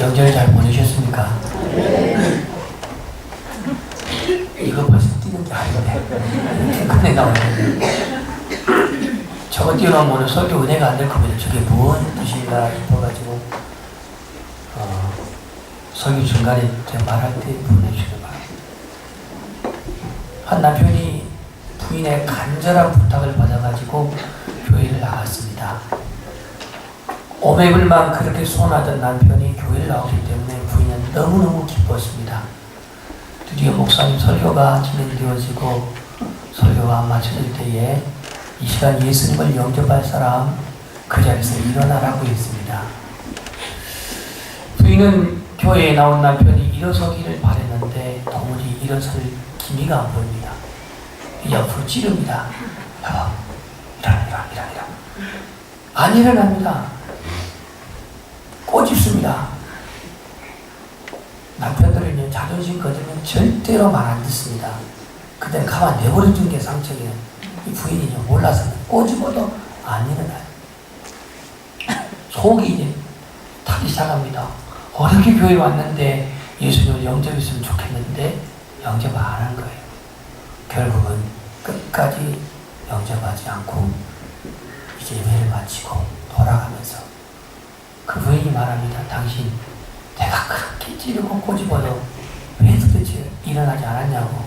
명절 잘 보내셨습니까? 이거 벌써 뛰는 게 아닌데 큰애 나오네. 저거 뛰어나면 오늘 설교 은혜가 안 될 겁니다. 저게 무슨 뜻인가 싶어가지고 설교 중간에 제가 말할 때 보내주시기 바랍니다. 한 남편이 부인의 간절한 부탁을 받아가지고 교회를 나갔습니다. 500불만 그렇게 소원하던 남편이 교회를 나오기 때문에 부인은 너무너무 기뻤습니다. 드디어 목사님 설교가 진행되어지고 설교가 마쳐질 때에 이 시간 예수님을 영접할 사람 그 자리에서 일어나라고 했습니다. 부인은 교회에 나온 남편이 일어서기를 바랬는데 도무지 일어설 기미가 안 보입니다. 옆으로 찌릅니다. 여보, 일어나. 안 일어납니다. 꼬집습니다. 남편들은 자존심 거들면 절대로 말 안 듣습니다. 그때는 가만 내버려둔 게 상책이에요. 이 부인이 몰라서 꼬집어도 안 일어나요. 속이 이제 타기 시작합니다. 어렵게 교회 왔는데 예수님을 영접했으면 좋겠는데 영접 안 한 거예요. 결국은 끝까지 영접하지 않고 이제 예배를 마치고 돌아가면서 그 부인이 말합니다. 당신 내가 그렇게 찌르고 꼬집어도 왜 도대체 일어나지 않았냐고.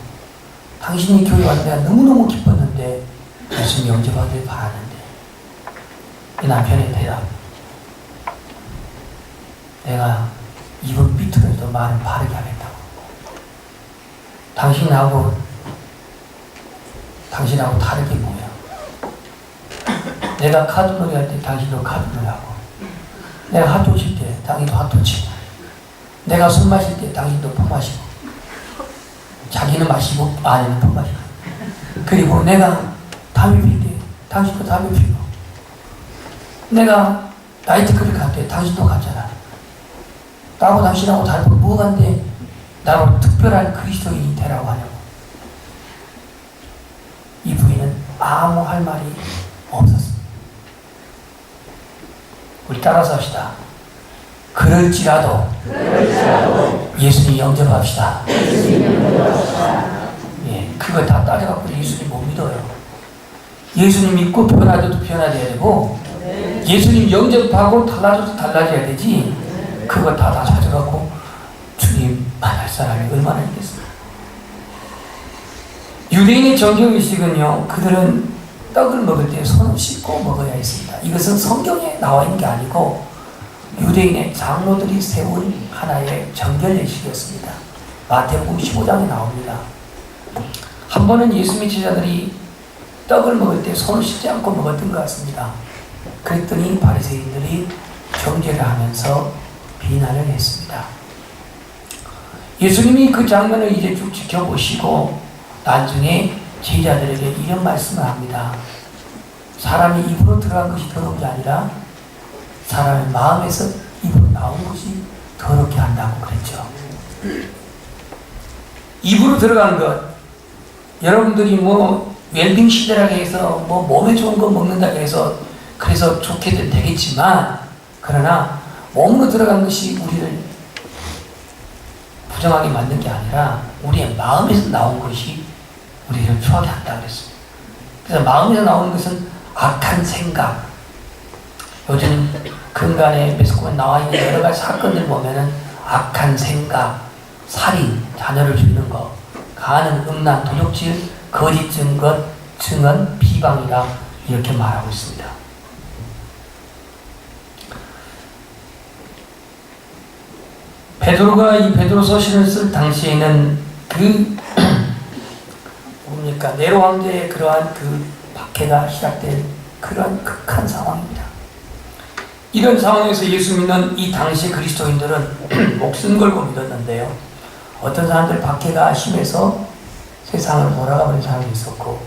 당신이 교회 와서 내가 너무너무 기뻤는데 예수님 영접하길 바라는데. 이 남편의 대답. 내가 입은 삐뚤어도 말은 바르게 하겠다고. 당신하고 다르게 뭐야. 내가 카드놀이 할 때 당신도 카드놀이 하고, 내가 핫도 칠 때 당신도 핫도 치고, 내가 술 마실 때 당신도 술 마시고, 자기는 마시고 아니는 술 마시고, 그리고 내가 담배 필 때 당신도 담배 피고, 내가 나이트클럽 갈 때 당신도 갔잖아. 나하고 당신하고 다르고 뭐가인데 나로 특별한 그리스도인이 되라고 하냐고. 이 부인은 아무 할 말이 없었습니다. 우리 따라서 합시다. 그럴지라도 예수님 영접합시다. 예, 그거 다 따져갖고 예수님 못 믿어요. 예수님 믿고 변화돼도 변화돼야 되고, 예수님 영접하고 달라져도 달라져야 되지. 그거 다 가져갖고 주님 만날 사람이 얼마나 있겠습니까? 유대인의 정교의식은요, 그들은 떡을 먹을 때 손을 씻고 먹어야 했습니다. 이것은 성경에 나와 있는 게 아니고 유대인의 장로들이 세운 하나의 정결의식이었습니다. 마태복음 15장에 나옵니다. 한 번은 예수님의 제자들이 떡을 먹을 때 손을 씻지 않고 먹었던 것 같습니다. 그랬더니 바리새인들이 정죄를 하면서 비난을 했습니다. 예수님이 그 장면을 이제 쭉 지켜보시고 나중에 제자들에게 이런 말씀을 합니다. 사람이 입으로 들어간 것이 더러운 게 아니라 사람의 마음에서 입으로 나온 것이 더럽게 한다고 그랬죠. 입으로 들어간 것, 여러분들이 웰빙 시대라고 해서 몸에 좋은 거 먹는다고 해서 그래서 좋게는 되겠지만, 그러나 몸으로 들어간 것이 우리를 부정하게 만든 게 아니라 우리의 마음에서 나온 것이 우리를 추하게 한다고 그랬습니다. 그래서 마음에서 나오는 것은 악한 생각. 요즘 근간에 매스컴에 나와 있는 여러 가지 사건들 보면은 악한 생각, 살인, 자녀를 죽이는 것, 가하는 음란, 도둑질, 거짓 증언, 비방이다, 이렇게 말하고 있습니다. 베드로가 이 베드로서신을 쓸 당시에는 네로 황제의 그러한 그 박해가 시작된 그러한 극한 상황입니다. 이런 상황에서 예수 믿는 이 당시 그리스도인들은 목숨 걸고 믿었는데요. 어떤 사람들 박해가 심해서 세상을 돌아가버린 사람이 있었고,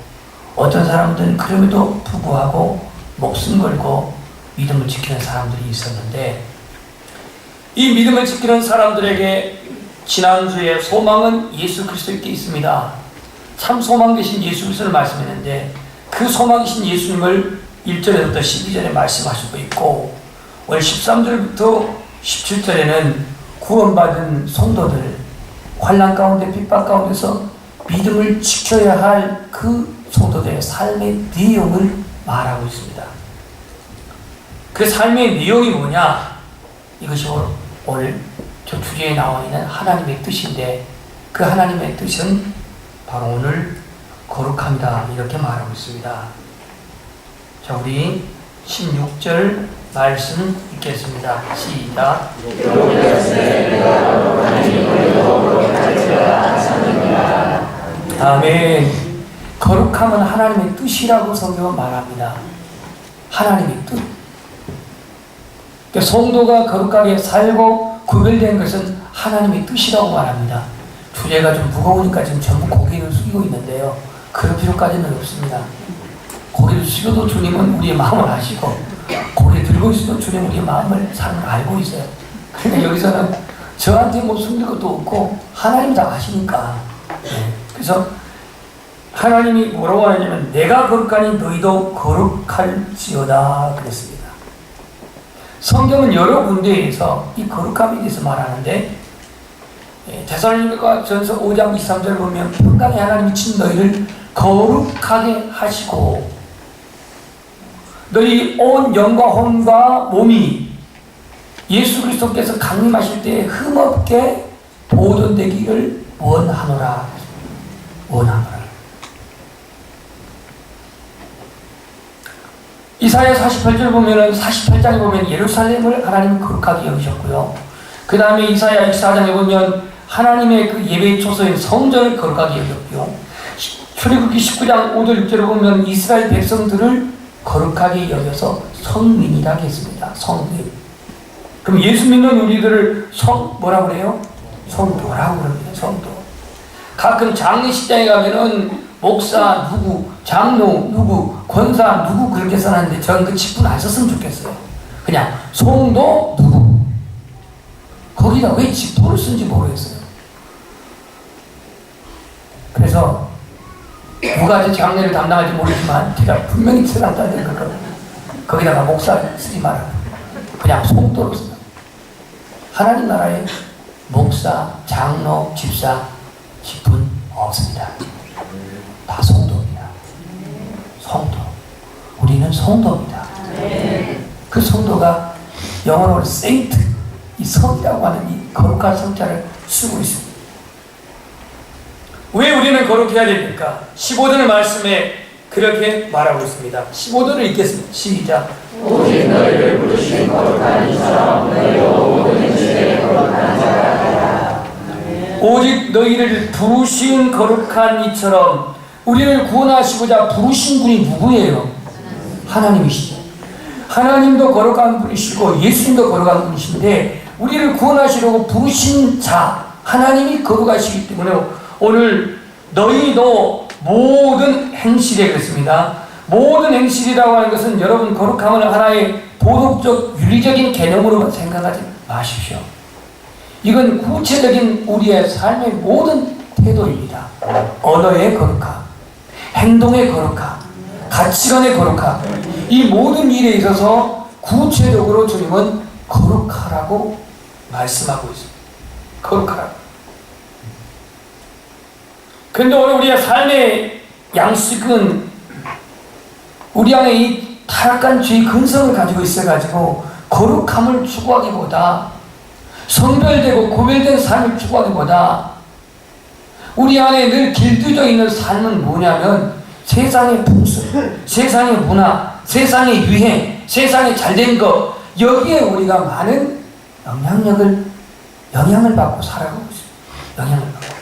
어떤 사람들은 그럼에도 불구하고 목숨 걸고 믿음을 지키는 사람들이 있었는데, 이 믿음을 지키는 사람들에게 지난주에 소망은 예수 그리스도께 있습니다. 참 소망 되신 예수 그리스도를 말씀했는데, 그 소망이신 예수님을 1절에부터 12절에 말씀하시고 있고, 오늘 13절부터 17절에는 구원받은 성도들, 환난 가운데 핍박 가운데서 믿음을 지켜야 할 그 성도들의 삶의 내용을 말하고 있습니다. 그 삶의 내용이 뭐냐? 이것이 오늘 저 주제에 나와 있는 하나님의 뜻인데, 그 하나님의 뜻은 바로 오늘 거룩함이다, 이렇게 말하고 있습니다. 자, 우리 16절 말씀 읽겠습니다. 시작. 아멘. 거룩함은 하나님의 뜻이라고 성경은 말합니다. 하나님의 뜻. 그러니까 성도가 거룩하게 살고 구별된 것은 하나님의 뜻이라고 말합니다. 주제가 좀 무거우니까 지금 전부 고개를 숙이고 있는데요. 그럴 필요까지는 없습니다. 고개를 숙여도 주님은 우리의 마음을 아시고, 고개 들고 있어도 주님은 우리의 마음을 알고 있어요. 그러니까 여기서는 저한테 뭐 숨길 것도 없고 하나님이 다 아시니까. 네. 그래서 하나님이 뭐라고 하냐면 내가 거룩하니 너희도 거룩할지어다 그랬습니다. 성경은 여러 군데에서 이 거룩함에 대해서 말하는데, 데살로니가 전서 5장 23절 보면 평강의 하나님이 친 너희를 거룩하게 하시고 너희 온 영과 혼과 몸이 예수 그리스도께서 강림하실 때 흠없게 보존되기를 원하노라. 이사야 48절 보면은 48장에 보면 예루살렘을 하나님이 거룩하게 여기셨고요. 그 다음에 이사야 24장에 보면 하나님의 그 예배의 초소인 성전을 거룩하게 여겼고요. 출애굽기 19장 5절 6절을 보면 이스라엘 백성들을 거룩하게 여겨서 성민이라고 했습니다. 성민. 그럼 예수 믿는 우리들을 뭐라고 그래요? 성도라고 그럽니다. 성도. 가끔 장례식장에 가면은 목사 누구, 장로 누구, 권사 누구 그렇게 써놨는데 저는 그 직분 안 썼으면 좋겠어요. 그냥 성도 누구. 거기다 왜 직분을 쓴지 모르겠어요. 그래서 누가 제 장례를 담당할지 모르지만 제가 분명히 세상다는 걸 거기다가 목사 쓰지 말아요. 그냥 성도로 써요. 하나님 나라에 목사, 장로, 집사 직분 없습니다. 다 성도입니다. 성도. 우리는 성도입니다. 그 성도가 영어로 세인트, 이 성이라고 하는 이 거룩한 성자를 쓰고 있습니다. 왜 우리는 거룩해야 됩니까? 15절 말씀에 그렇게 말하고 있습니다. 15절을 읽겠습니다. 시작. 오직 너희를 부르신 거룩한 이처럼 너희도 모든 시대에 거룩한 자가 되라. 오직 너희를 부르신 거룩한 이처럼. 우리를 구원하시고자 부르신 분이 누구예요? 하나님이시죠. 하나님도 거룩한 분이시고 예수님도 거룩한 분이신데 우리를 구원하시려고 부르신 자 하나님이 거룩하시기 때문에 오늘 너희도 모든 행실에 그렇습니다. 모든 행실이라고 하는 것은 여러분 거룩함을 하나의 도덕적 윤리적인 개념으로만 생각하지 마십시오. 이건 구체적인 우리의 삶의 모든 태도입니다. 언어의 거룩함, 행동의 거룩함, 가치관의 거룩함, 이 모든 일에 있어서 구체적으로 주님은 거룩하라고 말씀하고 있습니다. 거룩하라고. 그런데 오늘 우리의 삶의 양식은 우리 안에 이 타락한 죄의 근성을 가지고 있어가지고 거룩함을 추구하기보다 성별되고 구별된 삶을 추구하기보다 우리 안에 늘 길들여 있는 삶은 뭐냐면 세상의 풍습, 세상의 문화, 세상의 유행, 세상의 잘된 것 여기에 우리가 많은 영향을 받고 살아가고 있습니다. 영향을 받고.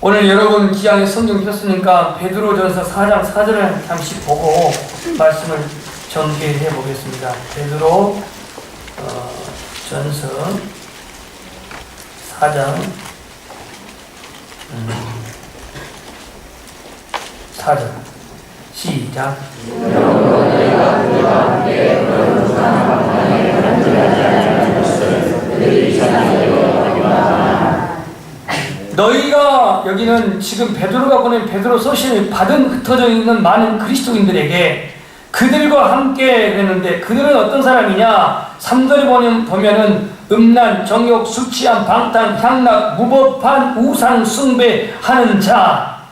오늘 여러분 기왕에 성경 폈으니까 베드로전서 4장 4절을 잠시 보고 말씀을 전개해 보겠습니다. 베드로 전서 4장 4절 시작. 너희가 여기는 지금 베드로가 보낸 베드로 서신을 받은 흩어져 있는 많은 그리스도인들에게 그들과 함께 그랬는데 그들은 어떤 사람이냐? 3절에 보면은 음란, 정욕, 술 취함, 방탕, 향락, 무법한 우상 숭배하는 자,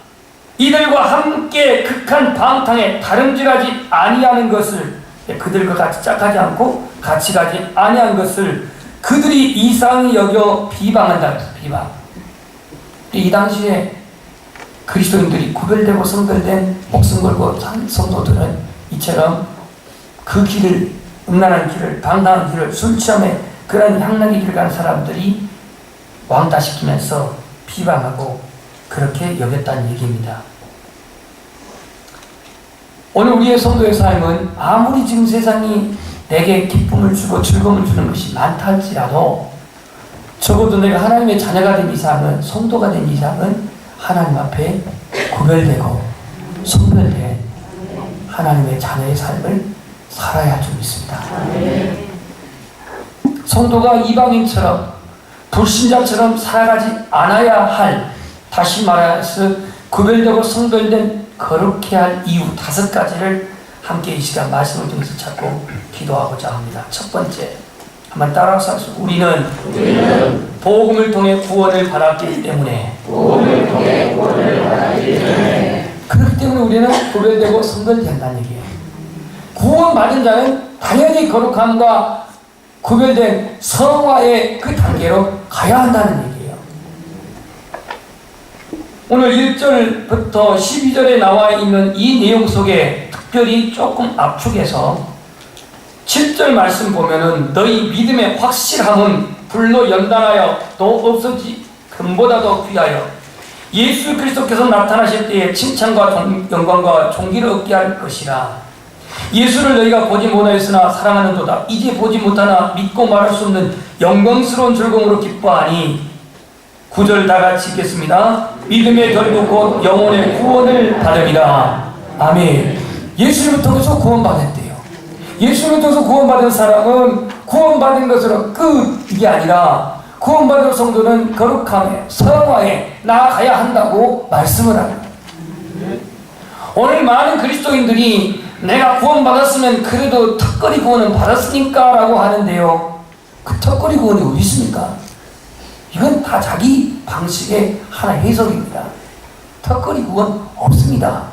이들과 함께 극한 방탕에 다름질하지 아니하는 것을, 그들과 같이 짝하지 않고 같이 가지 아니한 것을 그들이 이상히 여겨 비방한다. 비방. 이 당시에 그리스도인들이 구별되고 성별된 목숨 걸고 산 성도들은 이처럼 그 길을, 음란한 길을, 방탕한 길을, 술 취함에 그런 향락의 길을 가는 사람들이 왕따시키면서 비방하고 그렇게 여겼다는 얘기입니다. 오늘 우리의 성도의 삶은 아무리 지금 세상이 내게 기쁨을 주고 즐거움을 주는 것이 많다 할지라도 적어도 내가 하나님의 자녀가 된 이상은, 성도가 된 이상은 하나님 앞에 구별되고 성별된 하나님의 자녀의 삶을 살아야 좀 있습니다. 성도가 이방인처럼 불신자처럼 살아가지 않아야 할, 다시 말해서 구별되고 성별된 거룩해야 할 이유 5가지를 함께 이 시간 말씀을 통해서 찾고 기도하고자 합니다. 첫 번째, 한번 따라서 하시죠. 우리는 복음을 통해 구원을 받았기 때문에, 그렇기 때문에 우리는 구별되고 성별된다는 얘기예요. 구원받은 자는 당연히 거룩함과 구별된 성화의 그 단계로 가야 한다는 얘기예요. 오늘 1절부터 12절에 나와 있는 이 내용 속에 특별히 조금 압축해서 7절 말씀 보면은 너희 믿음의 확실함은 불로 연단하여 또 없어지 금보다도 귀하여 예수 그리스도께서 나타나실 때에 칭찬과 영광과 존귀를 얻게 할 것이라. 예수를 너희가 보지 못하였으나 사랑하는도다. 이제 보지 못하나 믿고 말할 수 없는 영광스러운 즐거움으로 기뻐하니. 9절 다 같이 읽겠습니다. 믿음의 결국 곧 영혼의 구원을 받으리라. 아멘. 예수님을 통해서 구원받았대요. 예수님을 통해서 구원받은 사람은 구원받은 것으로 끝이 아니라 구원받은 성도는 거룩함에, 성화에 나아가야 한다고 말씀을 합니다. 오늘 많은 그리스도인들이 내가 구원받았으면 그래도 턱걸이 구원은 받았으니까 라고 하는데요, 그 턱걸이 구원이 어디 있습니까? 이건 다 자기 방식의 하나의 해석입니다. 턱걸이 구원 없습니다.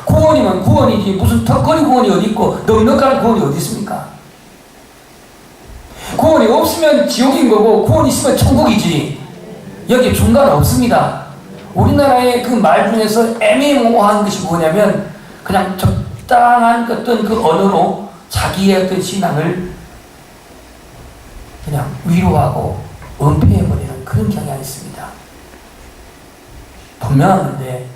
구원이면 구원이지 무슨 턱걸이 구원이 어디 있고 넉넉한 구원이 어디 있습니까? 구원이 없으면 지옥인 거고 구원이 있으면 천국이지. 여기 중간 없습니다. 우리나라의 그 말 중에서 애매모호한 것이 뭐냐면 그냥 적당한 어떤 그 언어로 자기의 어떤 신앙을 그냥 위로하고 은폐해버리는 그런 경향이 있습니다. 분명한데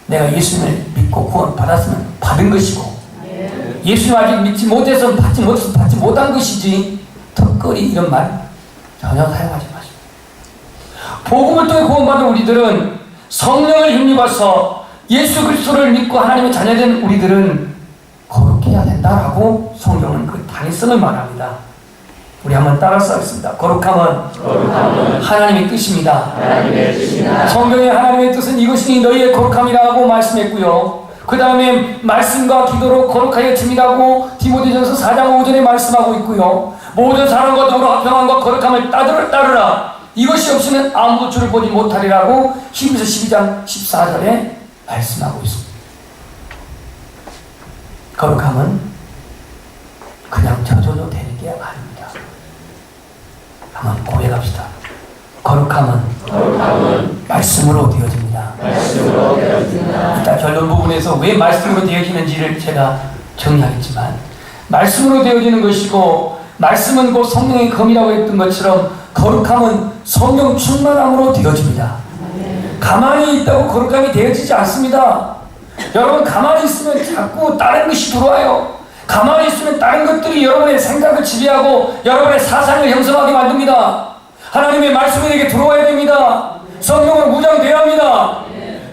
내가 예수님을 믿고 구원 받았으면 받은 것이고, 예수님 아직 믿지 못해서 받지 못한 것이지 턱걸이 이런 말 전혀 사용하지 마십시오. 복음을 통해 구원받은 우리들은 성령을 힘입어서 예수 그리스도를 믿고 하나님의 자녀된 우리들은 거룩해야 된다라고 성경은 그 단위성을 말합니다. 우리 한번 따라서 하겠습니다. 거룩함은 하나님의 뜻입니다. 성경의 하나님의 뜻은 이것이 너희의 거룩함이라고 말씀했고요. 그 다음에 말씀과 기도로 거룩하여 짐이라고 디모데전서 4장 5절에 말씀하고 있고요. 모든 사람과 더불어 화평함과 거룩함을 따르라. 이것이 없으면 아무도 주를 보지 못하리라고 히브리서 12장 14절에 말씀하고 있습니다. 거룩함은 그냥 저절로 되는 게 아닙니다. 한번 고백합시다. 거룩함은 말씀으로 되어집니다. 이따 결론 부분에서 왜 말씀으로 되어지는지를 제가 정리하겠지만, 말씀으로 되어지는 것이고 말씀은 곧 성령의 검이라고 했던 것처럼 거룩함은 성령 충만함으로 되어집니다. 가만히 있다고 거룩함이 되어지지 않습니다. 여러분 가만히 있으면 자꾸 다른 것이 들어와요. 가만히 있으면 다른 것들이 여러분의 생각을 지배하고 여러분의 사상을 형성하게 만듭니다. 하나님의 말씀이 내게 들어와야 됩니다. 성령으로 무장되어야 합니다.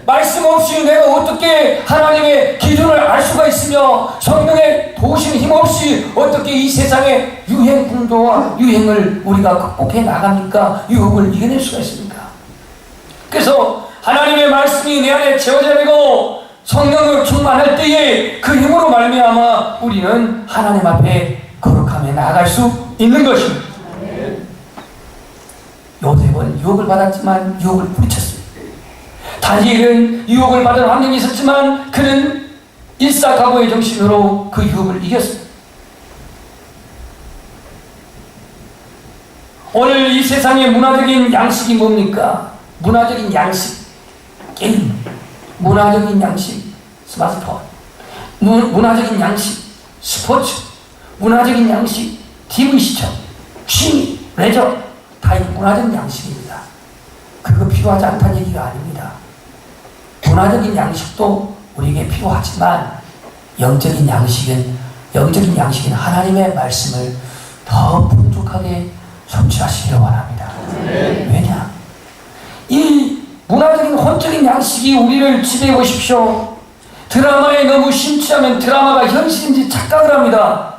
말씀 없이 내가 어떻게 하나님의 기준을 알 수가 있으며 성령의 도우심 힘없이 어떻게 이 세상의 유행 풍조와 유행을 우리가 극복해 나갑니까? 유혹을 이겨낼 수가 있습니까? 그래서 하나님의 말씀이 내 안에 채워져야 되고 성령으로 충만할 때에 그 힘으로 말미암아 우리는 하나님 앞에 거룩함에 나아갈 수 있는 것입니다. 요셉은 유혹을 받았지만 유혹을 뿌리쳤습니다. 다니엘은 유혹을 받은 환경이 있었지만 그는 일사각오의 정신으로 그 유혹을 이겼습니다. 오늘 이 세상의 문화적인 양식이 뭡니까? 문화적인 양식, 게임, 문화적인 양식, 스마트폰, 문화적인 양식, 스포츠, 문화적인 양식, TV 시청, 취미, 레저, 다 이 문화적인 양식입니다. 그거 필요하지 않다는 얘기가 아닙니다. 문화적인 양식도 우리에게 필요하지만 영적인 양식은 하나님의 말씀을 더 풍족하게 성취하시기를 원합니다. 왜냐? 이 문화적인 혼적인 양식이 우리를 지배해 보십시오. 드라마에 너무 심취하면 드라마가 현실인지 착각을 합니다.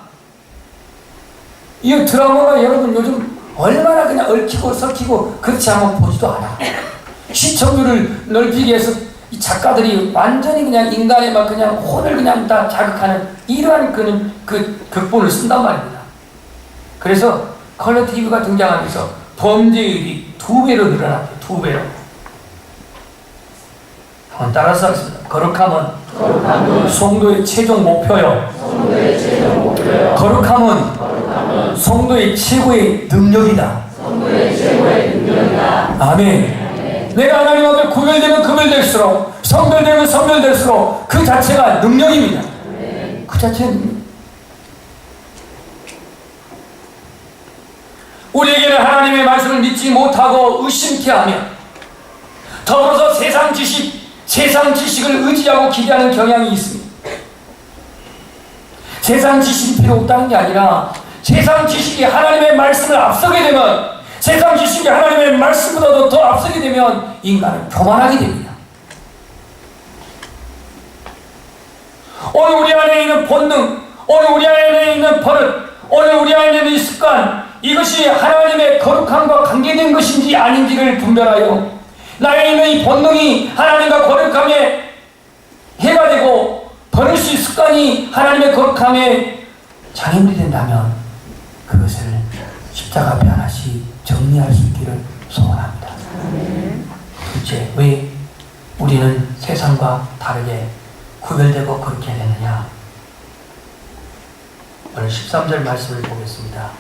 이 드라마가 여러분 요즘 얼마나 그냥 얽히고 섞이고 그렇지 않으면 보지도 않아. 시청률을 넓히기 위해서 이 작가들이 완전히 그냥 인간의 막 그냥 혼을 그냥 다 자극하는 이러한 그 극본을 쓴단 말입니다. 그래서 컬러 TV가 등장하면서 범죄율이 2배로 늘어났대요. 2배로. 한번 따라서 하겠습니다. 거룩함은 성도의 최종 목표요. 거룩함은 성도의 최고의 능력이다. 아멘. 내가 하나님 앞에 구별되면 구별될수록, 성별되면 성별될수록 그 자체가 능력입니다. 그 자체는 우리에게는 하나님의 말씀을 믿지 못하고 의심케 하며 더불어서 세상 지식을 의지하고 기대하는 경향이 있습니다. 세상 지식이 필요 없다는 게 아니라 세상 지식이 하나님의 말씀을 앞서게 되면, 세상 지식이 하나님의 말씀보다도 더 앞서게 되면 인간은 교만하게 됩니다. 오늘 우리 안에 있는 본능, 오늘 우리 안에 있는 버릇, 오늘 우리 안에 있는 이 습관, 이것이 하나님의 거룩함과 관계된 것인지 아닌지를 분별하여 나에 있는 이 본능이 하나님과 거룩함에 해가 되고 버릴 수 있는 습관이 하나님의 거룩함에 장애물이 된다면 그것을 십자가 앞에 하나씩 정리할 수 있기를 소원합니다. 둘째, 왜 우리는 세상과 다르게 구별되고 그렇게 되느냐? 오늘 13절 말씀을 보겠습니다.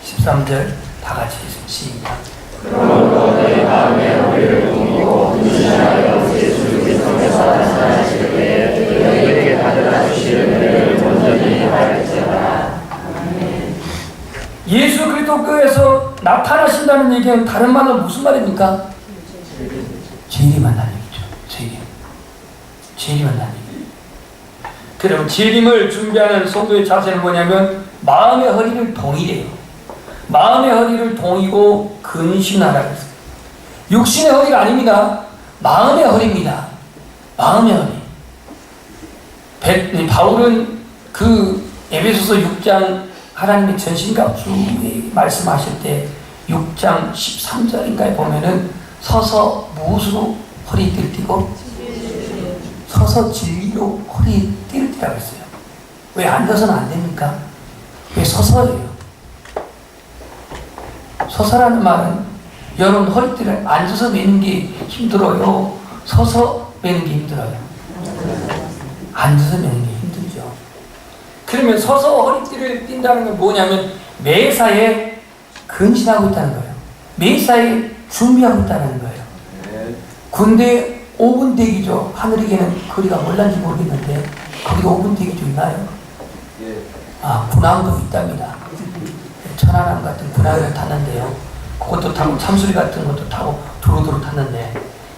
13절 다 같이 시작. 그러므로 너희 마음에 우리를 품고 분신하여 우리 주 그리스도께서 나타나실 때에 너희에게 받으라 주시는 은혜를 온전히 받을지어다. 예수 그리스도께서 나타나신다는 얘기는 다른 말로 무슨 말입니까? 재림한다는 얘기죠. 재림한다는 얘기. 그럼 재림을 준비하는 성도의 자세는 뭐냐면 마음의 허리를 동이래요. 마음의 허리를 동이고 근신하라고 했어요. 육신의 허리가 아닙니다. 마음의 허리입니다. 마음의 허리. 바울은 그 에베소서 6장 하나님의 전신갑주에 말씀하실 때 6장 13절인가에 보면은 서서 무엇으로 허리띠를 띠고? 서서 진리로 허리띠를 띠라고 했어요. 왜 앉아서는 안 됩니까? 왜 서서예요? 서서라는 말은 여러분 허리띠를 앉아서 매는 게 힘들어요? 서서 매는 게 힘들어요? 앉아서 매는 게 힘들죠. 그러면 서서 허리띠를 띈다는 건 뭐냐면 매사에 근신하고 있다는 거예요. 매사에 준비하고 있다는 거예요. 군대 5분 대기죠. 하늘에게는 거리가 멀란지 모르겠는데 거기도 5분 대기죠 있나요? 아, 군함도 있답니다. 천안함 같은 군함을 탔는데요. 그것도 타고 참수리 같은 것도 타고 두루두루 탔는데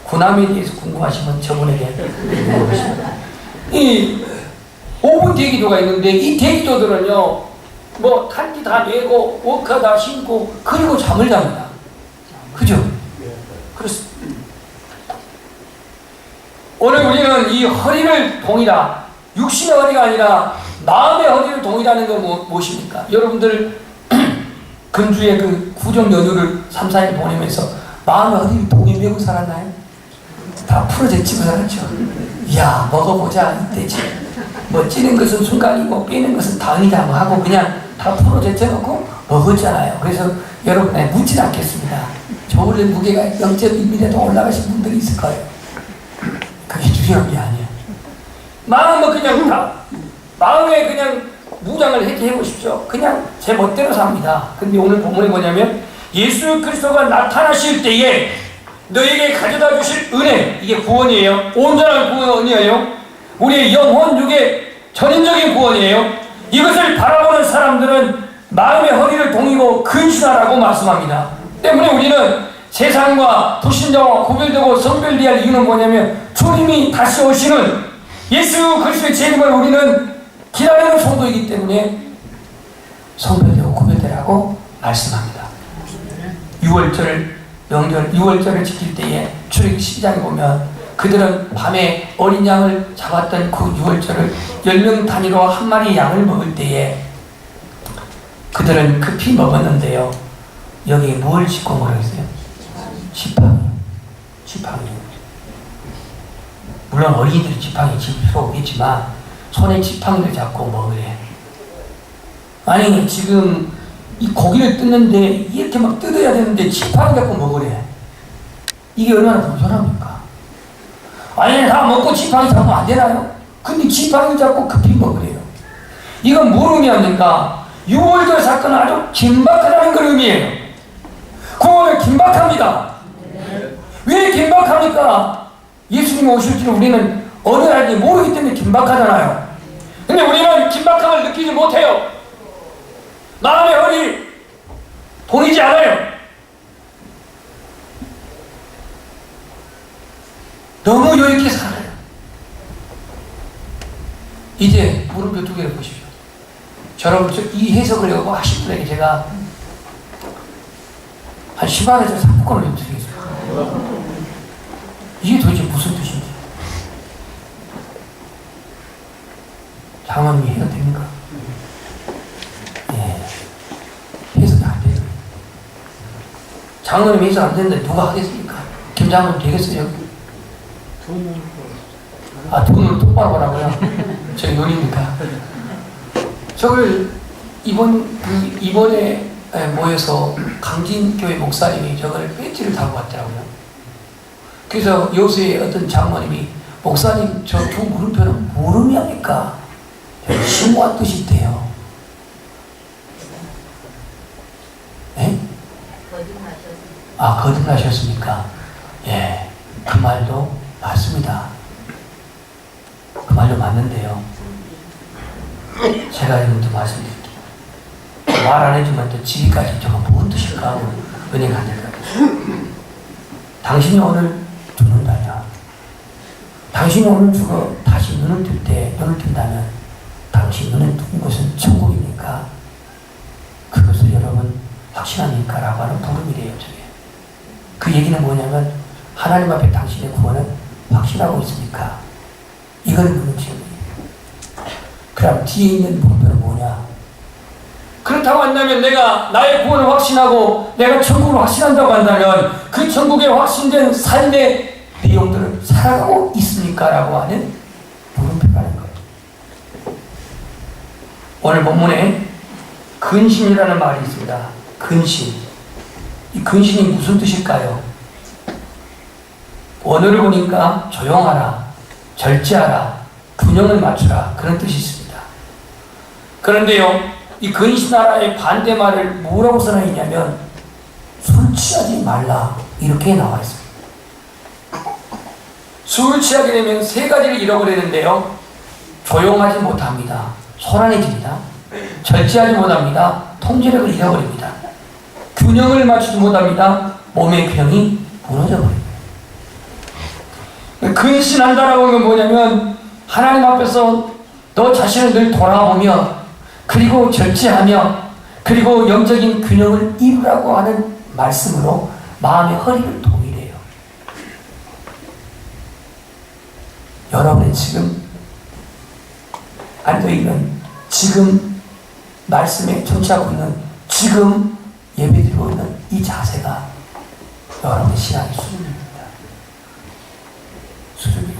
군함에 대해서 궁금하시면 저분에게 물어보십니다. 이 5분 대기조가 있는데 이 대기조들은요 뭐 탄지 다 메고 워커 다 신고 그리고 잠을 잡니다. 그죠? 그렇습니다. 오늘 우리는 이 허리를 동이라, 육신의 허리가 아니라 마음의 허리를 동이라는 건 무엇입니까? 여러분들 근주에 그 구정 연휴를 3, 4일 보내면서 마음의 허리를 동이 메고 살았나요? 다 풀어제치고 살았죠. 야 먹어보자 이때지. 뭐 찌는 것은 순간이고 빼는 것은 당이다 뭐 하고 그냥 다 풀어 제쳐놓고 먹었잖아요. 그래서 여러분 묻진 않겠습니다. 저 원래 무게가 0.1mm도 올라가신 분들이 있을 거예요. 그게 중요한 게 아니에요. 마음은 그냥 다 마음에 그냥 무장을 이렇게 해보십시오. 그냥 제 멋대로 삽니다. 근데 오늘 본문이 뭐냐면 예수 그리스도가 나타나실 때에 너에게 가져다 주실 은혜, 이게 구원이에요. 온전한 구원이에요. 우리의 영혼 육의 전인적인 구원이에요. 이것을 바라보는 사람들은 마음의 허리를 동이고 근신하라고 말씀합니다. 때문에 우리는 세상과 불신자와 구별되고 선별되어야 할 이유는 뭐냐면 주님이 다시 오시는 예수 그리스도의 재림을 우리는 기다리는 성도이기 때문에 선별되고 구별되라고 말씀합니다. 6월절 명절 6월절을 지킬 때에 출애굽기 12장에 보면 그들은 밤에 어린 양을 잡았던 그 6월절을 10명 단위로 한 마리 양을 먹을 때에 그들은 급히 먹었는데요. 여기에 뭘 짚고 뭐라고 했어요? 지팡이. 물론 어린이들이 지팡이 짚을 필요 없겠지만 손에 지팡이를 잡고 먹으래. 아니 지금 이 고기를 뜯는데 이렇게 막 뜯어야 되는데 지팡이 잡고 먹으래. 이게 얼마나 불편합니까? 아니 다 먹고 지팡이 잡으면 안 되나요? 근데 지팡이 잡고 급히 먹으래요. 이건 뭘 의미합니까? 6월절 사건은 아주 긴박하다는 걸 의미해요. 구원은 긴박합니다. 왜 긴박합니까? 예수님이 오실지는 우리는 어느 날인지 모르기 때문에 긴박하잖아요. 근데 우리는 긴박함을 느끼지 못해요. 마음의 허리 동이지 않아요. 너무 여유있게 살아요. 이제 물음표 2개를 보십시오. 여러분 이 해석을 하고 하신 분에게 제가 한 10만원에서 3권을 좀 드리겠습니다. 이게 도대체 무슨 뜻인지. 장모님이 해도 됩니까? 예. 해석이 안 돼요. 장모님이 해석 안 되는데 누가 하겠습니까? 김 장모님 되겠어요? 돈을 똑바로 보라고요? 저 요리입니까? 저걸 이번에 모여서 강진교회 목사님이 저걸 배지를 달고 왔더라고요. 그래서 요새 어떤 장모님이 목사님 저 두 물음표는 뭘 의미합니까? 심오한 뜻이 있대요. 네? 거듭나셨습니까? 예, 그 말도 맞습니다. 그 말도 맞는데요. 제가 지금도 말씀드릴게요. 말 안 해주면 또 지기까지 저거 뭔 뜻일까 하고 은혜가 안 될 것 같아요. 당신이 오늘 죽는다냐? 당신이 오늘 죽어 다시 눈을 뜬다면 당신 눈에 뜬 것은 천국입니까? 그것을 여러분 확신합니까? 라고 하는 물음이래요. 저게. 그 얘기는 뭐냐면 하나님 앞에 당신의 구원은 확신하고 있습니까? 이걸 묻는 질문이에요. 그럼 뒤에 있는 물음표는 뭐냐? 그렇다고 한다면 내가 나의 구원을 확신하고 내가 천국을 확신한다고 한다면 그 천국에 확신된 삶의 내용들을 살아가고 있습니까? 라고 하는 물음표라는 거예요. 오늘 본문에 근신이라는 말이 있습니다. 근신. 이 근신이 무슨 뜻일까요? 원어를 보니까 조용하라, 절제하라, 균형을 맞추라 그런 뜻이 있습니다. 그런데요, 이 근신하라의 반대말을 뭐라고 써놔있냐면 술 취하지 말라 이렇게 나와 있습니다. 술 취하게 되면 세 가지를 잃어버리는데요. 조용하지 못합니다. 소란해집니다. 절제하지 못합니다. 통제력을 잃어버립니다. 균형을 맞추지 못합니다. 몸의 균형이 무너져버립니다. 근신한다라고 하는 건 뭐냐면 하나님 앞에서 너 자신을 늘 돌아보며 그리고 절제하며 그리고 영적인 균형을 이루라고 하는 말씀으로 마음의 허리를 동이래요. 여러분이 지금 앉아있는 지금 말씀에 청취하고 있는 지금 예배드리고 있는 이 자세가 여러분의 신앙의 수준입니다. 수준이에요.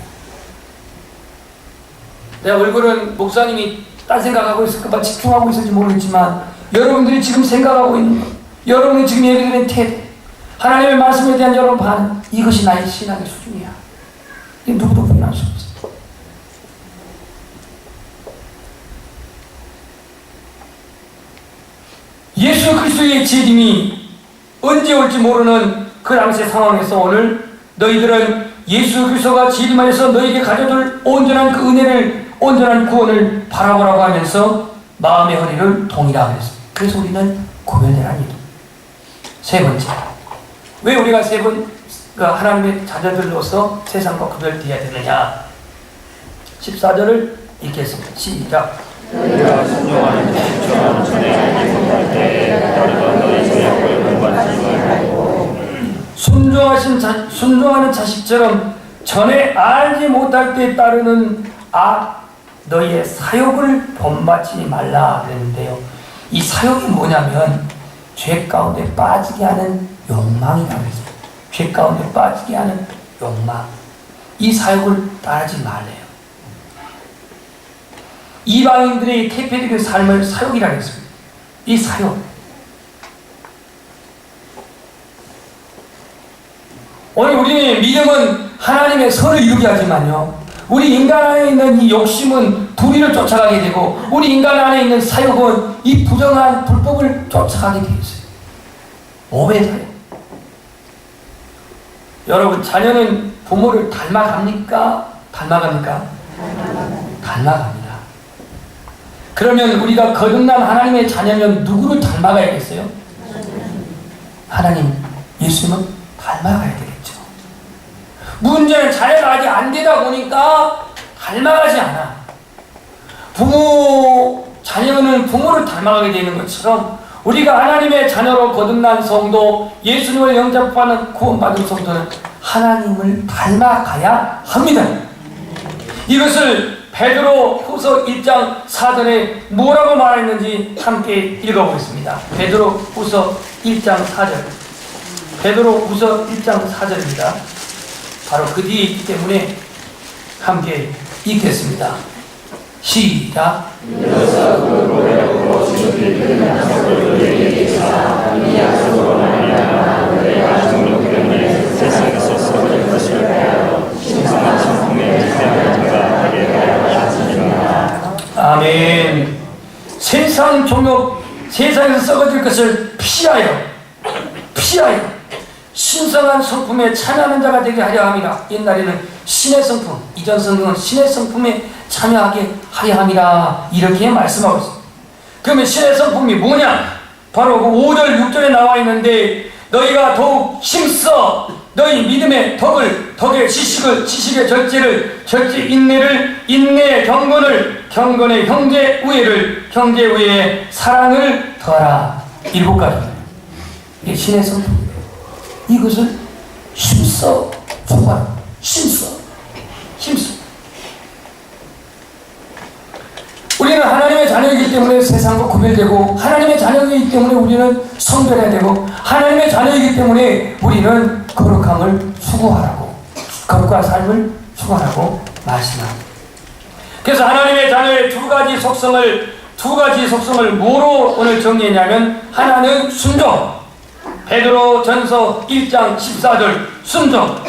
내 얼굴은 목사님이 딴 생각하고 있을까봐 집중하고 있을지 모르겠지만 여러분들이 지금 생각하고 있는 것, 여러분이 지금 예배드리는 태도, 하나님의 말씀에 대한 여러분 반응, 이것이 나의 신앙의 수준이야. 이 누구도 부인할 수 없어. 예수 그리스도의 재림이 언제 올지 모르는 그 당시의 상황에서 오늘 너희들은 예수 그리스도가 재림하여서 너희에게 가져줄 온전한 그 은혜를, 온전한 구원을 바라보라고 하면서 마음의 허리를 동이라 그랬습니다. 그래서 우리는 구별되라는 일. 세 번째, 왜 우리가 세 번 하나님의 자녀들로서 세상과 구별되어야 되느냐? 14절을 읽겠습니다. 시작. 너희가 순종하는 자식처럼 전에 알지 못할 때에 따르던 너희 죄악을 공부하지 말고 순종하는 자식처럼 전에 알지 못할 때 따르는 너희의 사욕을 본받지 말라 그랬는데요. 이 사욕이 뭐냐면 죄 가운데 빠지게 하는 욕망이라고 했습니다. 죄 가운데 빠지게 하는 욕망. 이 사욕을 따르지 말래요. 이방인들의 태폐적인 삶을 사욕이라고 했습니다. 이 사욕. 오늘 우리의 믿음은 하나님의 선을 이루게 하지만요, 우리 인간 안에 있는 이 욕심은 불의를 쫓아가게 되고, 우리 인간 안에 있는 사욕은 이 부정한 불법을 쫓아가게 되어 있어요. 오해 사욕. 여러분, 자녀는 부모를 닮아갑니까? 닮아갑니까? 닮아갑니다. 그러면 우리가 거듭난 하나님의 자녀면 누구를 닮아가야겠어요? 하나님, 예수님은 닮아가야 되겠죠. 문제는 자녀가 아직 안 되다 보니까 닮아가지 않아. 자녀는 부모를 닮아가게 되는 것처럼 우리가 하나님의 자녀로 거듭난 성도, 예수님을 영접하는 구원받은 성도는 하나님을 닮아가야 합니다. 이것을 베드로 후서 1장 4절에 뭐라고 말했는지 함께 읽어보겠습니다. 베드로 후서 1장 4절. 베드로 후서 1장 4절입니다. 바로 그 뒤에 있기 때문에 함께 읽겠습니다. 시작. 세상에서 썩어질 것을 위하여 신성한 성품에 지배하는 자가 되게 하여 하셨습니다. 아멘. 세상 종교, 세상에서 썩어질 것을 피하여 신성한 성품에 참여하는 자가 되게 하려 함이라. 옛날에는 신의 성품, 이전 성경은 신의 성품에 참여하게 하려 함이라 이렇게 말씀하고 있습니다. 그러면 신의 성품이 뭐냐? 바로 그 5절 6절에 나와 있는데, 너희가 더욱 힘써 너희 믿음의 덕의 지식의 절제를, 인내를, 인내의 경건의 형제 우애의 사랑을 더하라. 7가지. 이게 신의 성품이에요. 이것을 힘써 소관, 힘써. 우리는 하나님의 자녀이기 때문에 세상과 구별되고, 하나님의 자녀이기 때문에 우리는 성별해야 되고, 하나님의 자녀이기 때문에 우리는 거룩한 삶을 추구하라고 말씀합니다. 그래서 하나님의 자녀의 두 가지 속성을 뭐로 오늘 정리했냐면, 하나는 순종, 베드로 전서 1장 14절 순종,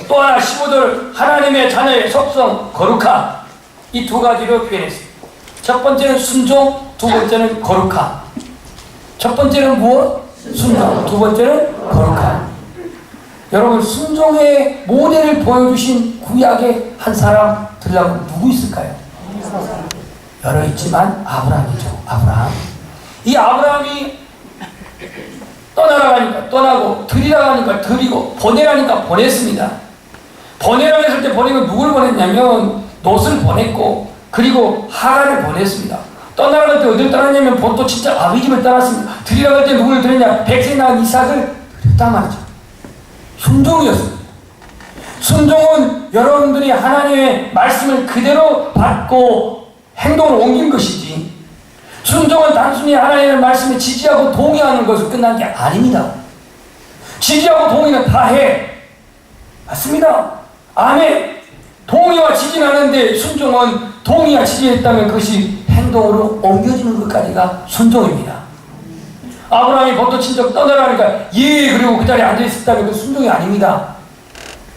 또 하나 15절 하나님의 자녀의 속성 거룩함. 이 두 가지로 표현했습니다. 첫 번째는 순종, 두 번째는 거룩함. 첫 번째는 무엇? 순종. 두 번째는 거룩함. 여러분, 순종의 모델을 보여주신 구약의 한 사람 들으려면 누구 있을까요? 여러 있지만 아브라함이죠. 이 아브라함이 떠나라가니까 떠나고, 드리라가니까 드리고, 보내라니까 보냈습니다. 보내라고 했을 때 보낸 건 누굴 보냈냐면 롯을 보냈고, 그리고 하란을 보냈습니다. 떠나라고 할 때 어디를 떠났냐면 보통 진짜 아비집을 떠났습니다. 드리라고 할 때 누구를 드렸냐? 백세 낳은 이삭을 드렸단 말이죠. 순종이었습니다. 순종은 여러분들이 하나님의 말씀을 그대로 받고 행동을 옮긴 것이지, 순종은 단순히 하나님의 말씀에 지지하고 동의하는 것으로 끝난 게 아닙니다. 지지하고 동의는 다 해. 맞습니다. 아멘. 동의와 지지는 하는데 순종은 동의가 취지했다면 그것이 행동으로 옮겨지는 것까지가 순종입니다. 아브라함이 보통 친척 떠나라니까 예 그리고 그 자리에 앉아있었다면 그 순종이 아닙니다.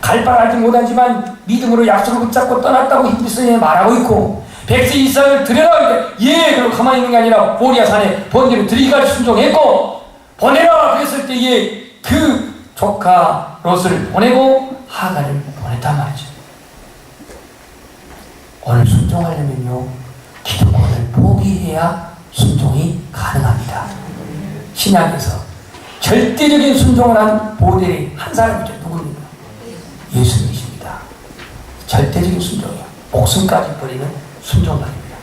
갈 바를 알지 못하지만 믿음으로 약속을 붙잡고 떠났다고 히브리서에 말하고 있고, 백세 이삭을 드려라 그러니까 예 그리고 가만히 있는 게 아니라 모리아 산에 번제를 드리기까지 순종했고, 보내라 그랬을 때에 그 조카 롯을 보내고 하갈을 보냈단 말이죠. 오늘 순종하려면요 기득권을 포기해야 순종이 가능합니다. 신약에서 절대적인 순종을 한 모델이 한 사람이죠. 누굽니까? 예수님이십니다. 절대적인 순종이요, 목숨까지 버리는 순종만입니다.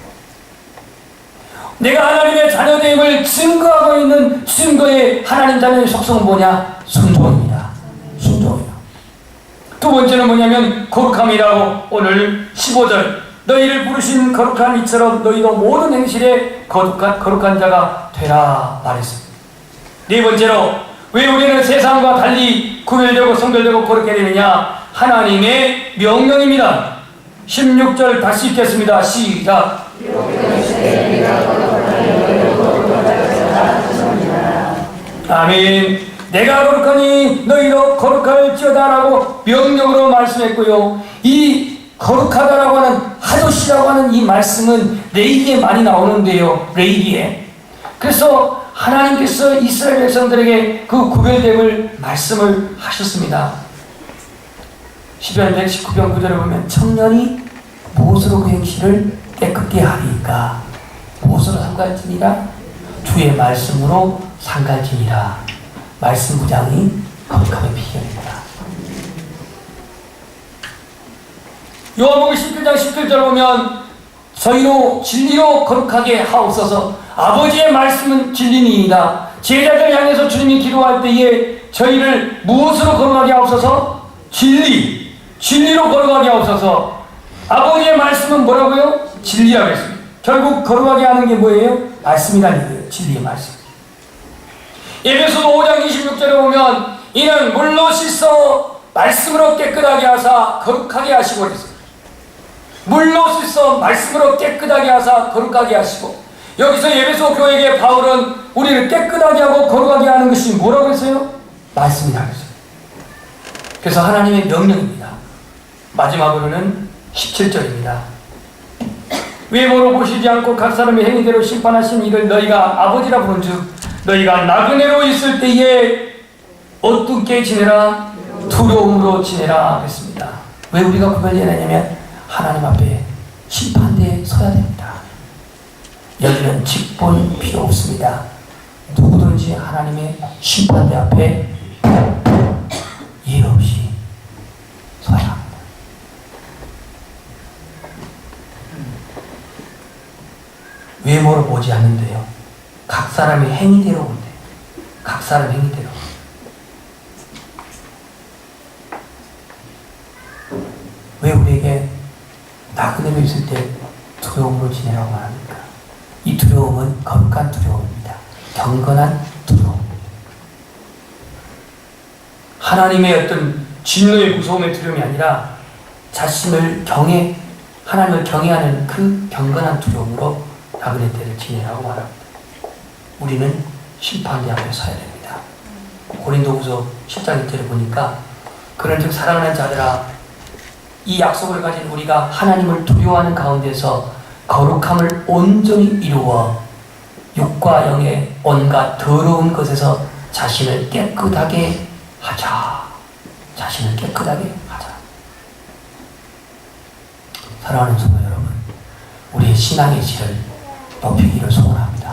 내가 하나님의 자녀됨을 증거하고 있는 증거의 하나님 자녀의 속성은 뭐냐? 순종입니다. 순종이요. 두 번째는 뭐냐면 거룩함이라고, 오늘 15절 너희를 부르신 거룩한 이처럼 너희도 모든 행실에 거룩한 자가 되라 말했습니다. 네 번째로 왜 우리는 세상과 달리 구별되고 성별되고 거룩해야 되느냐? 하나님의 명령입니다. 16절 다시 읽겠습니다. 시작. 아멘. 내가 거룩하니 너희도 거룩할지어다라고 명령으로 말씀했고요. 이 거룩하다라고 하는 하도시라고 하는 이 말씀은 레위기에 많이 나오는데요. 레위기에. 그래서 하나님께서 이스라엘 백성들에게 그 구별됨을 말씀을 하셨습니다. 시편 119편 9절에 보면 청년이 무엇으로 그 행실을 깨끗게 하리까? 무엇으로 삼갈지니라? 주의 말씀으로 삼갈지니라. 말씀 부장이 거룩함의 비결입니다. 요한복음 17장 17절 보면 저희로 진리로 거룩하게 하옵소서. 아버지의 말씀은 진리니이다. 제자들 향해서 주님이 기도할 때에 저희를 무엇으로 거룩하게 하옵소서? 진리로 거룩하게 하옵소서. 아버지의 말씀은 뭐라고요? 진리라고 했습니다. 결국 거룩하게 하는 게 뭐예요? 말씀이라는 거예요. 진리의 말씀. 에베소서 5장 26절에 보면 이는 물로 씻어 말씀으로 깨끗하게 하사 거룩하게 하시고 그랬습니다. 물로 씻어 말씀으로 깨끗하게 하사 거룩하게 하시고, 여기서 에베소 교회의 바울은 우리를 깨끗하게 하고 거룩하게 하는 것이 뭐라고 했어요? 말씀이라고 했어요. 그래서 하나님의 명령입니다. 마지막으로는 17절입니다. 외모로 보시지 않고 각 사람의 행위대로 심판하신 이를 너희가 아버지라 부른즉 너희가 나그네로 있을 때에 어떻게 지내라? 두려움으로 지내라 그랬습니다. 왜 우리가 구별해야 되냐면 하나님 앞에 심판대에 서야 됩니다. 여기는 직분 필요 없습니다. 누구든지 하나님의 심판대 앞에 예 없이 서야 합니다. 외모를 보지 않는데요, 각 사람의 행위대로 본대요. 각 사람 행위대로. 왜 우리에게 나그네로 있을 때 두려움으로 지내라고 말합니까? 이 두려움은 거룩한 두려움입니다. 경건한 두려움입니다. 하나님의 어떤 진노의 무서움의 두려움이 아니라 자신을 하나님을 경외하는 그 경건한 두려움으로 나그네 때를 지내라고 말합니다. 우리는 심판대 앞에 서야 됩니다. 고린도후서 10장 1절을 보니까 그런즉 사랑하는 자들아, 이 약속을 가진 우리가 하나님을 두려워하는 가운데서 거룩함을 온전히 이루어 육과 영의 온갖 더러운 것에서 자신을 깨끗하게 하자. 자신을 깨끗하게 하자. 사랑하는 성도 여러분, 우리의 신앙의 질을 높이기를 소원합니다.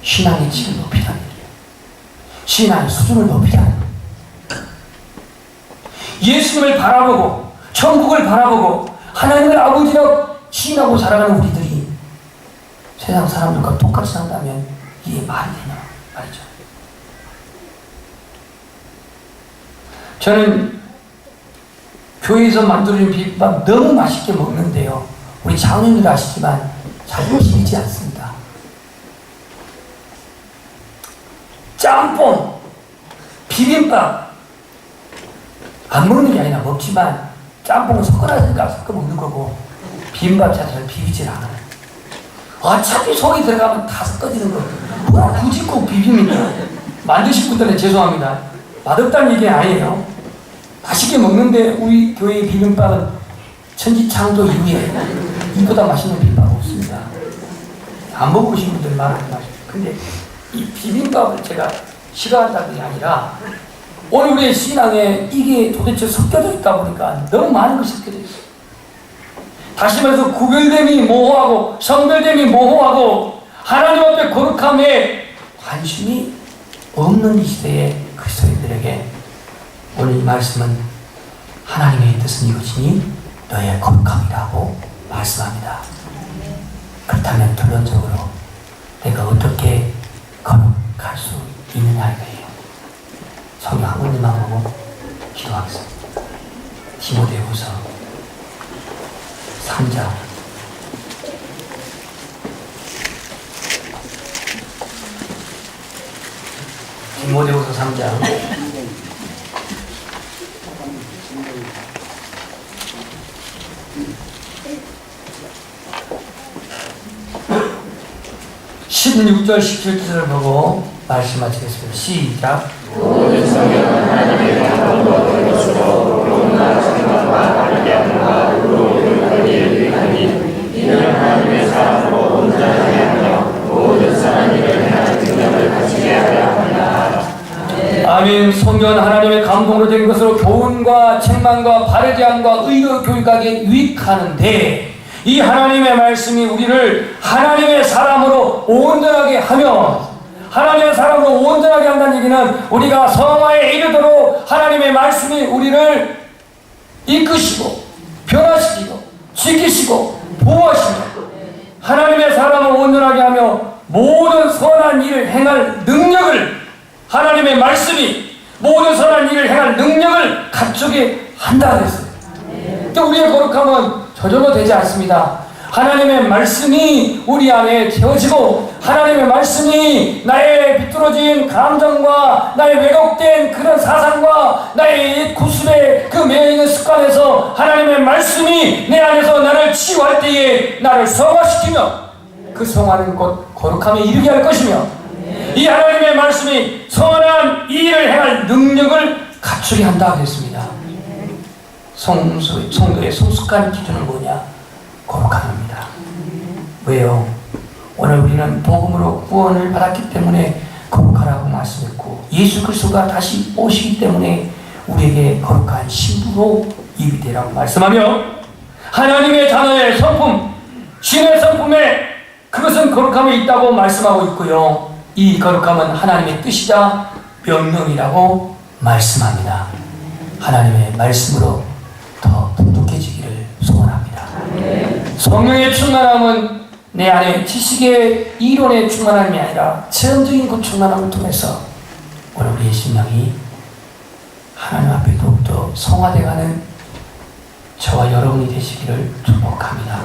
신앙의 질을 높이라는 거예요. 신앙의 수준을 높이라는 거예요. 예수님을 바라보고 천국을 바라보고 하나님을 아버지라고 시인하고 살아가는 우리들이 세상 사람들과 똑같이 산다면 이게 말이 되냐 말이죠. 저는 교회에서 만들어진 비빔밥 너무 맛있게 먹는데요, 우리 장로님들 아시지만 잘 드시지 않습니다. 짬뽕, 비빔밥 안 먹는 게 아니라 먹지만 짬뽕은 섞어 먹는 거고 비빔밥 자체를 비비질 않아요. 어차피 속이 들어가면 다 섞어지는 거. 뭐 굳이 꼭 비빔입니까? 만드신 분들은 죄송합니다. 맛없다는 얘기 아니에요. 맛있게 먹는데 우리 교회의 비빔밥은 천지창조 이후에 이보다 맛있는 비빔밥 없습니다. 안 먹어보신 분들 많아요. 근데 이 비빔밥을 제가 싫어한다는 게 아니라 오늘 우리의 신앙에 이게 도대체 섞여져 있다 보니까 너무 많은 것이 섞여져 있어요. 다시 말해서 구별됨이 모호하고 성별됨이 모호하고 하나님 앞에 거룩함에 관심이 없는 이 시대의 그리스도인들에게 오늘 이 말씀은 하나님의 뜻은 이것이니 너의 거룩함이라고 말씀합니다. 그렇다면 결론적으로 내가 어떻게 거룩할 수 있느냐예요. 성경 한 군데만 보고 기도하겠습니다. 디모데후서 3장 디모데후서 3장 16절 17절을 보고 말씀 마치겠습니다. 시작. 모든 성경은 하나님의 감동과 권위로 로마 생각과 다르게 함과 의로운 권위를 위하니 이는 하나님의 사람으로 온전하게 하며 모든 선한 일을 행하는 능력을 가지게 하려 합니다. 아멘. 성경은 하나님의 감동으로 된 것으로 교훈과 책망과 바르게 함과 의로 교육하게 유익하는데 이 하나님의 말씀이 우리를 하나님의 사람으로 온전하게 하며 하나님의 사람으로 온전하게 한다는 얘기는 우리가 성화에 이르도록 하나님의 말씀이 우리를 이끄시고 변화시키고 지키시고 보호하시며 하나님의 사람을 온전하게 하며 모든 선한 일을 행할 능력을 하나님의 말씀이 모든 선한 일을 행할 능력을 갖추게 한다 그랬어요. 근데 우리의 거룩함은 저절로 되지 않습니다. 하나님의 말씀이 우리 안에 채워지고 하나님의 말씀이 나의 비뚤어진 감정과 나의 왜곡된 그런 사상과 나의 구술의 그 매여있는 습관에서 하나님의 말씀이 내 안에서 나를 치유할 때에 나를 성화시키며 그 성화는 곧 거룩함에 이르게 할 것이며 이 하나님의 말씀이 선한 이 일을 행할 능력을 갖추게 한다 그랬습니다. 성도의 성숙한 기준은 뭐냐? 거룩함입니다. 왜요? 오늘 우리는 복음으로 구원을 받았기 때문에 거룩하라고 말씀했고 예수 그리스도가 다시 오시기 때문에 우리에게 거룩한 신부로 예비되라고 말씀하며 하나님의 자녀의 성품, 신의 성품에 그것은 거룩함에 있다고 말씀하고 있고요. 이 거룩함은 하나님의 뜻이자 명령이라고 말씀합니다. 하나님의 말씀으로 더 풍족해지기를 소원합니다. 성령의 충만함은 내 안에 지식의 이론의 충만함이 아니라 체험적인 그 충만함을 통해서 오늘 우리의 심령이 하나님 앞에 더욱더 성화되어가는 저와 여러분이 되시기를 축복합니다.